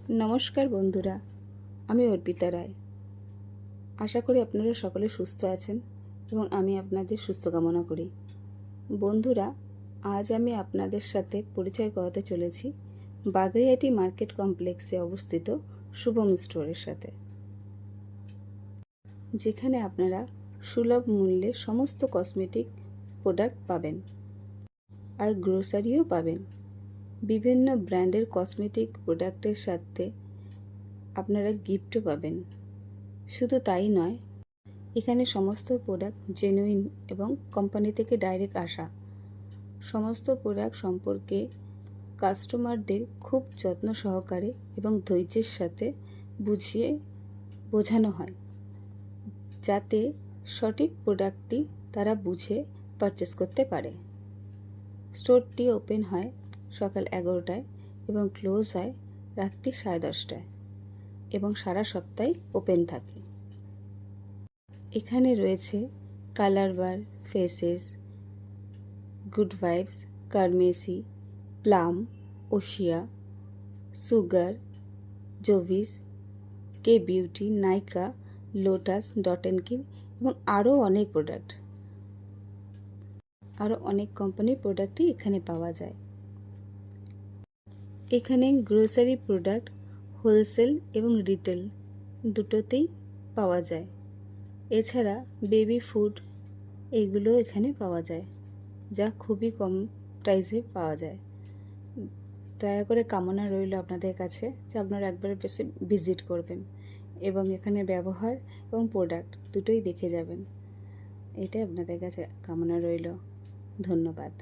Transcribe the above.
নমস্কার বন্ধুরা, আমি অর্পিতা রায়। আশা করি আপনারা সকলে সুস্থ আছেন এবং আমি আপনাদের সুস্থ কামনা করি। বন্ধুরা, আজ আমি আপনাদের সাথে পরিচয় করাতে চলেছি বাগুইআটি মার্কেট কমপ্লেক্সে অবস্থিত শুভম স্টোরের সাথে, যেখানে আপনারা সুলভ মূল্যে সমস্ত কসমেটিক প্রোডাক্ট পাবেন আর গ্রোসারিও পাবেন। বিভিন্ন ব্র্যান্ডের কসমেটিক প্রোডাক্টের সাথে আপনারা গিফটও পাবেন। শুধু তাই নয়, এখানে সমস্ত প্রোডাক্ট জেনুইন এবং কোম্পানি থেকে ডাইরেক্ট আসা। সমস্ত প্রোডাক্ট সম্পর্কে কাস্টমারদের খুব যত্ন সহকারে এবং ধৈর্যের সাথে বুঝিয়ে বোঝানো হয়, যাতে সঠিক প্রোডাক্টটি তারা বুঝে পারচেস করতে পারে। স্টোরটি ওপেন হয় সকাল 11টায় এবং ক্লোজ হয় রাত্রি 10:30টায় এবং সারা সপ্তাহে ওপেন থাকে। এখানে রয়েছে Colorbar, Faces, Good Vibes, Carmesi, Plum, Oshea, Sugar, Jovees, Kay Beauty, Nykaa, Lotus, Dot and Key এবং আরও অনেক প্রোডাক্ট, আরও অনেক কোম্পানির প্রোডাক্টই এখানে পাওয়া যায়। এখানে গ্রোসারি প্রোডাক্ট হোলসেল এবং রিটেল দুটোতেই পাওয়া যায়। এছাড়া বেবি ফুড এইগুলো এখানে পাওয়া যায়, যা খুবই কম প্রাইসে পাওয়া যায়। দয়া করে কামনা রইল আপনাদের কাছে যে আপনারা একবার বেশি ভিজিট করবেন এবং এখানে ব্যবহার এবং প্রোডাক্ট দুটোই দেখে যাবেন। এটাই আপনাদের কাছে কামনা রইল। ধন্যবাদ।